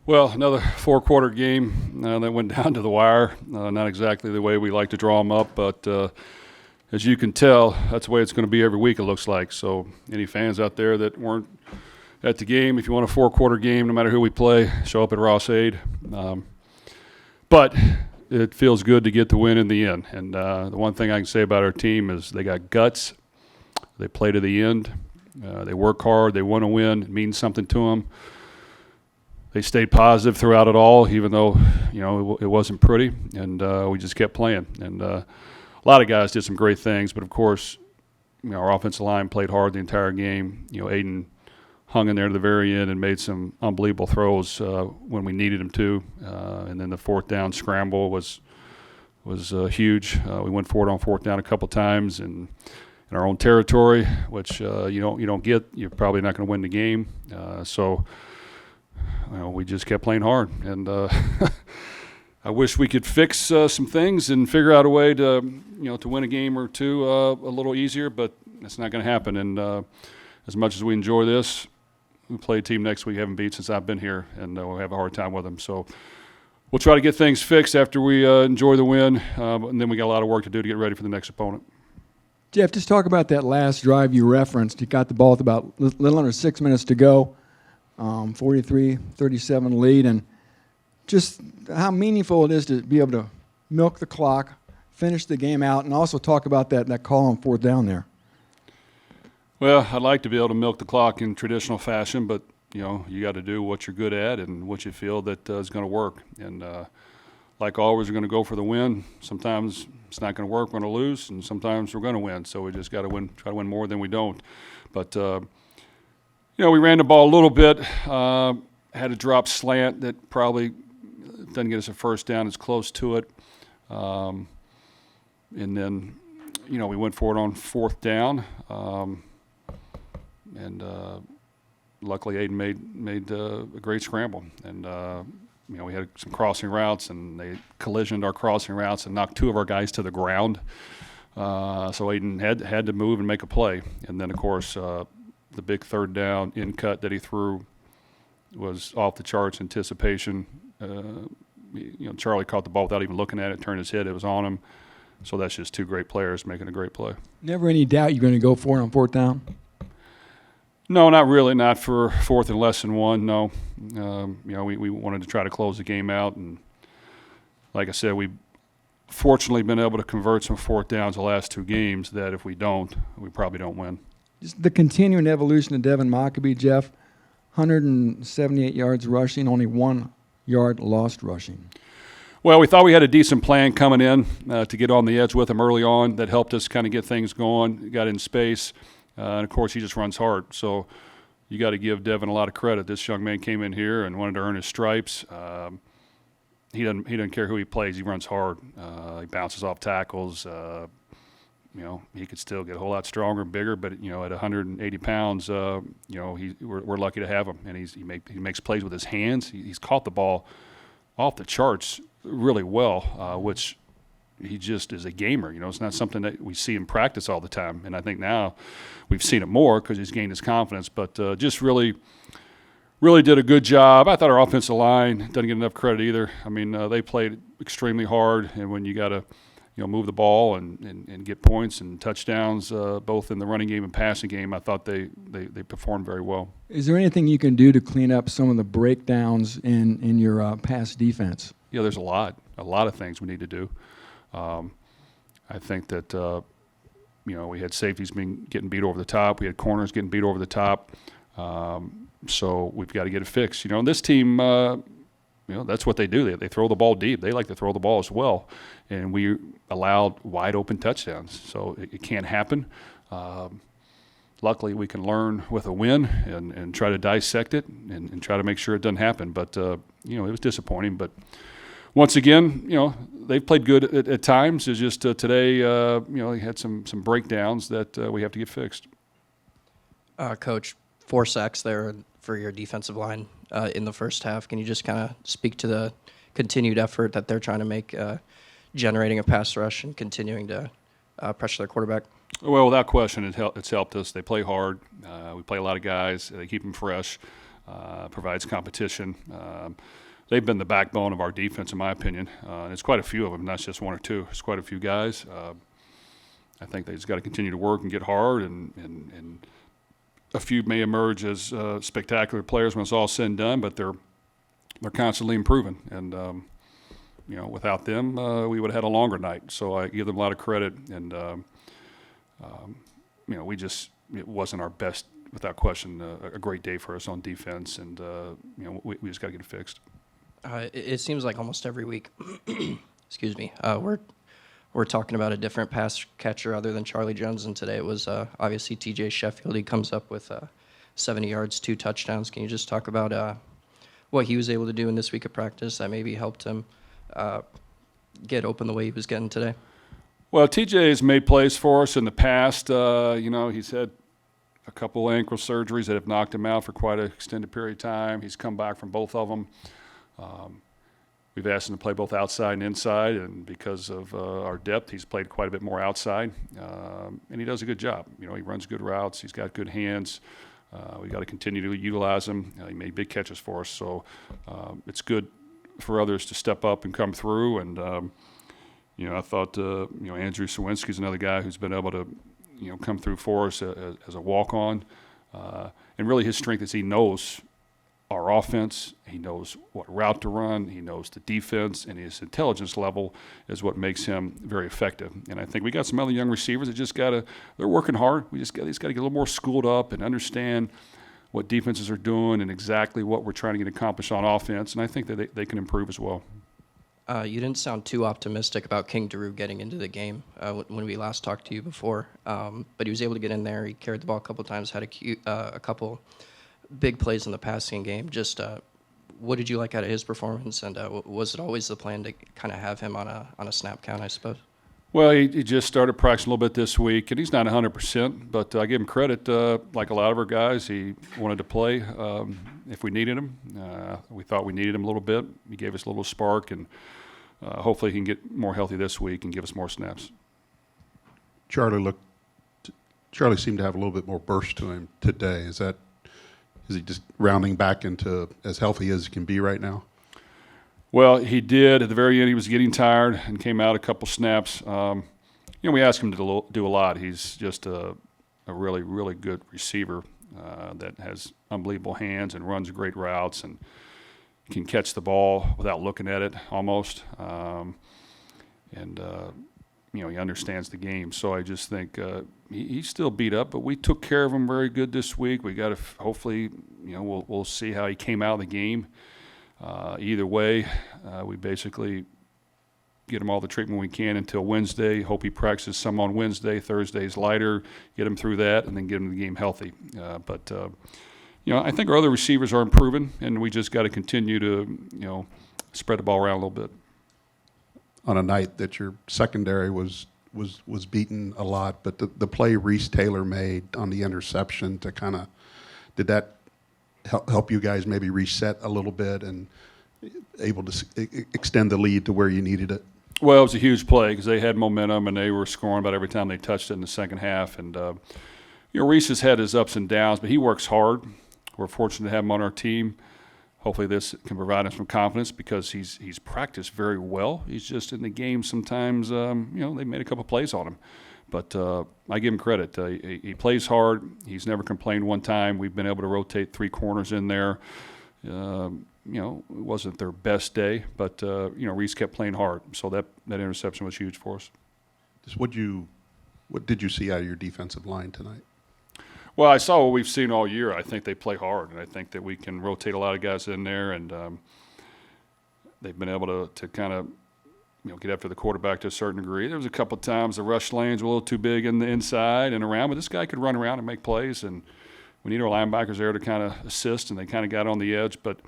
Well, another four-quarter game that went down to the wire. Not exactly the way we like to draw them up, but as you can tell, that's the way it's going to be every week, it looks like. So any fans out there that weren't at the game, if you want a four-quarter game, no matter who we play, show up at Ross Aid. But it feels good to get the win in the end. And the one thing I can say about our team is they got guts. They play to the end. They work hard. They want to win. It means something to them. They stayed positive throughout it all, even though, it wasn't pretty, and we just kept playing. And a lot of guys did some great things, but of course, our offensive line played hard the entire game. Aiden hung in there to the very end and made some unbelievable throws when we needed him to. And then the fourth down scramble was huge. We went for it on fourth down a couple times and in our own territory, which you don't get. You're probably not going to win the game. So we just kept playing hard, and I wish we could fix some things and figure out a way to win a game or two a little easier, but that's not going to happen. And as much as we enjoy this, we play a team next week we haven't beat since I've been here, and we'll have a hard time with them. So we'll try to get things fixed after we enjoy the win, and then we got a lot of work to do to get ready for the next opponent. Jeff, just talk about that last drive you referenced. You got the ball with about a little under 6 minutes to go. 43-37 lead, and just how meaningful it is to be able to milk the clock, finish the game out, and also talk about that call on fourth down there. Well, I'd like to be able to milk the clock in traditional fashion, but you got to do what you're good at and what you feel that is going to work. And like always, we're going to go for the win. Sometimes it's not going to work. We're going to lose, and sometimes we're going to win. So we just got to try to win more than we don't. But we ran the ball a little bit, had a drop slant that probably doesn't get us a first down. It's close to it. And then, we went for it on fourth down. And luckily Aiden made a great scramble. And, we had some crossing routes, and they collisioned our crossing routes and knocked two of our guys to the ground. So Aiden had to move and make a play. And then, of course, the big third down in cut that he threw was off the charts anticipation. Charlie caught the ball without even looking at it, turned his head, it was on him. So that's just two great players making a great play. Never any doubt you're going to go for it on fourth down? No, not really. Not for fourth and less than one, no. We wanted to try to close the game out. And like I said, we've fortunately been able to convert some fourth downs the last two games that if we don't, we probably don't win. Just the continuing evolution of Devin Mockabee, Jeff, 178 yards rushing, only 1 yard lost rushing. Well, we thought we had a decent plan coming in to get on the edge with him early on. That helped us kind of get things going, got in space. And, of course, he just runs hard. So you got to give Devin a lot of credit. This young man came in here and wanted to earn his stripes. He doesn't care who he plays. He runs hard. He bounces off tackles. He could still get a whole lot stronger and bigger, but at 180 pounds, we're lucky to have him. And he makes plays with his hands. He's caught the ball off the charts really well, which he just is a gamer. It's not something that we see in practice all the time. And I think now we've seen it more because he's gained his confidence. But just really did a good job. I thought our offensive line doesn't get enough credit either. I mean, they played extremely hard, and when you got to move the ball and get points and touchdowns, both in the running game and passing game, I thought they performed very well. Is there anything you can do to clean up some of the breakdowns in your pass defense? Yeah, there's a lot of things we need to do. I think that we had safeties getting beat over the top. We had corners getting beat over the top. So we've got to get it fixed. This team, that's what they do. They throw the ball deep. They like to throw the ball as well. And we allowed wide open touchdowns. So it can't happen. Luckily, we can learn with a win and try to dissect it and try to make sure it doesn't happen. But, it was disappointing. But once again, they've played good at times. It's just today, they had some breakdowns that we have to get fixed. Coach, 4 sacks there for your defensive line in the first half. Can you just kind of speak to the continued effort that they're trying to make, generating a pass rush and continuing to pressure their quarterback? Well, without question, it's helped us. They play hard. We play a lot of guys. They keep them fresh. provides competition. They've been the backbone of our defense, in my opinion. And it's quite a few of them, not just one or two. It's quite a few guys. I think they just got to continue to work and get hard, and a few may emerge as spectacular players when it's all said and done, but they're constantly improving. And without them, we would have had a longer night. So I give them a lot of credit. And it wasn't our best, without question, a great day for us on defense, and we just got to get it fixed. It seems like almost every week, excuse me, we're talking about a different pass catcher other than Charlie Jones, and today it was obviously T.J. Sheffield. He comes up with 70 yards, 2 touchdowns. Can you just talk about what he was able to do in this week of practice that maybe helped him get open the way he was getting today? Well, TJ has made plays for us in the past. He's had a couple ankle surgeries that have knocked him out for quite an extended period of time. He's come back from both of them. We've asked him to play both outside and inside, and because of our depth, he's played quite a bit more outside, and he does a good job. He runs good routes. He's got good hands. We got to continue to utilize him. He made big catches for us, so it's good for others to step up and come through. And I thought Andrew Sawinski's another guy who's been able to come through for us as a walk-on, and really his strength is he knows our offense, he knows what route to run, he knows the defense, and his intelligence level is what makes him very effective. And I think we got some other young receivers that they're working hard. They just got to get a little more schooled up and understand what defenses are doing and exactly what we're trying to get accomplished on offense. And I think that they can improve as well. You didn't sound too optimistic about King Drew getting into the game when we last talked to you before, but he was able to get in there. He carried the ball a couple times, had a couple big plays in the passing game. Just what did you like out of his performance, and was it always the plan to kind of have him on a snap count, I suppose? Well, he just started practicing a little bit this week, and he's not 100%, but I give him credit. Like a lot of our guys, he wanted to play if we needed him. We thought we needed him a little bit. He gave us a little spark, and hopefully he can get more healthy this week and give us more snaps. Charlie seemed to have a little bit more burst to him today. Is he just rounding back into as healthy as he can be right now? Well, he did. At the very end, he was getting tired and came out a couple snaps. We asked him to do a lot. He's just a really, really good receiver that has unbelievable hands and runs great routes and can catch the ball without looking at it almost. He understands the game. So I just think he's still beat up, but we took care of him very good this week. We got to hopefully, we'll see how he came out of the game. Either way, we basically get him all the treatment we can until Wednesday. Hope he practices some on Wednesday. Thursday's lighter. Get him through that, and then get him to the game healthy. I think our other receivers are improving, and we just got to continue to, spread the ball around a little bit. On a night that your secondary was beaten a lot, but the play Reese Taylor made on the interception to kind of, did that help you guys maybe reset a little bit and able to extend the lead to where you needed it? Well, it was a huge play because they had momentum and they were scoring about every time they touched it in the second half. And, Reese has had his ups and downs, but he works hard. We're fortunate to have him on our team. Hopefully this can provide him some confidence because he's practiced very well. He's just in the game sometimes, they made a couple plays on him. But I give him credit. He plays hard. He's never complained one time. We've been able to rotate 3 corners in there. It wasn't their best day, but, Reese kept playing hard. So that interception was huge for us. Just what did you see out of your defensive line tonight? Well, I saw what we've seen all year. I think they play hard, and I think that we can rotate a lot of guys in there, and they've been able to kind of get after the quarterback to a certain degree. There was a couple of times the rush lanes were a little too big in the inside and around, but this guy could run around and make plays, and we need our linebackers there to kind of assist, and they kind of got on the edge. But,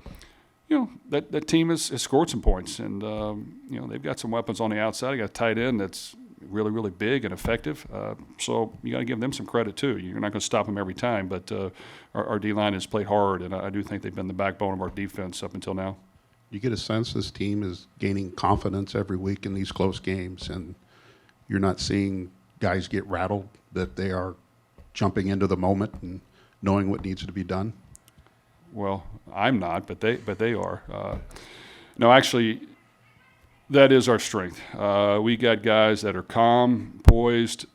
that team has scored some points, and, they've got some weapons on the outside. They got a tight end that's really, really big and effective. So you got to give them some credit too. You're not going to stop them every time, but our D-line has played hard, and I do think they've been the backbone of our defense up until now. You get a sense this team is gaining confidence every week in these close games, and you're not seeing guys get rattled, that they are jumping into the moment and knowing what needs to be done? Well, I'm not, but they are. No, actually, that is our strength. We got guys that are calm, poised.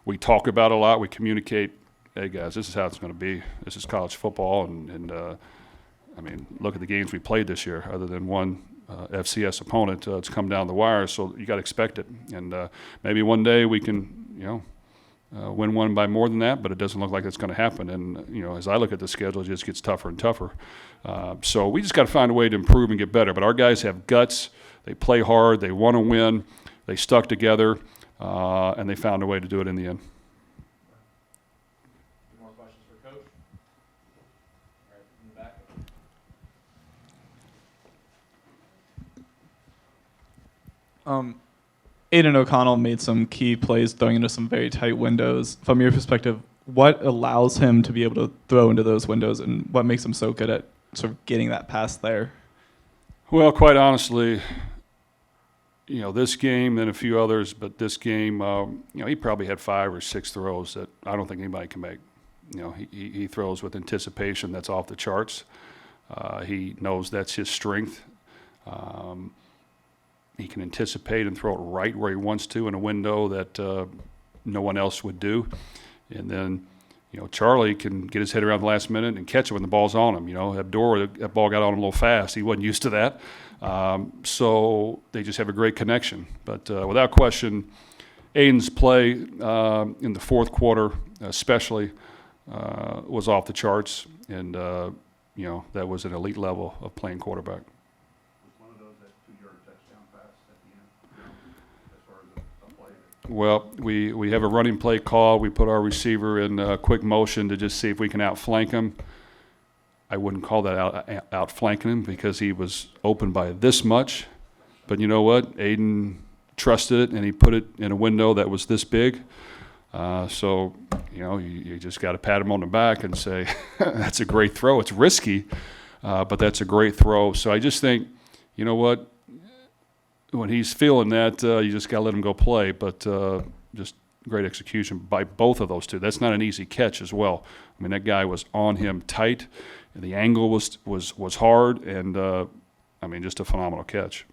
We talk about it a lot. We communicate. Hey guys, this is how it's going to be. This is college football, and I mean, look at the games we played this year. Other than one FCS opponent, it's come down the wire. So you got to expect it. And maybe one day we can, win one by more than that. But it doesn't look like it's going to happen. And as I look at the schedule, it just gets tougher and tougher. So we just got to find a way to improve and get better. But our guys have guts. They play hard. They want to win. They stuck together, and they found a way to do it in the end. More questions for Coach? Right in the back. Aiden O'Connell made some key plays throwing into some very tight windows. From your perspective, what allows him to be able to throw into those windows, and what makes him so good at sort of getting that pass there? Well, quite honestly, this game and a few others, but this game, he probably had 5 or 6 throws that I don't think anybody can make. He throws with anticipation that's off the charts. He knows that's his strength. He can anticipate and throw it right where he wants to in a window that no one else would do. And then, Charlie can get his head around the last minute and catch it when the ball's on him. Abdor, that ball got on him a little fast. He wasn't used to that. So they just have a great connection. But without question, Aiden's play in the fourth quarter especially was off the charts. And, that was an elite level of playing quarterback. Well, we have a running play call. We put our receiver in quick motion to just see if we can outflank him. I wouldn't call that outflanking him because he was open by this much. But you know what? Aiden trusted it, and he put it in a window that was this big. So, you just got to pat him on the back and say, that's a great throw. It's risky, but that's a great throw. So I just think, you know what? When he's feeling that, you just got to let him go play. But just great execution by both of those two. That's not an easy catch as well. I mean, that guy was on him tight, and the angle was hard, and just a phenomenal catch.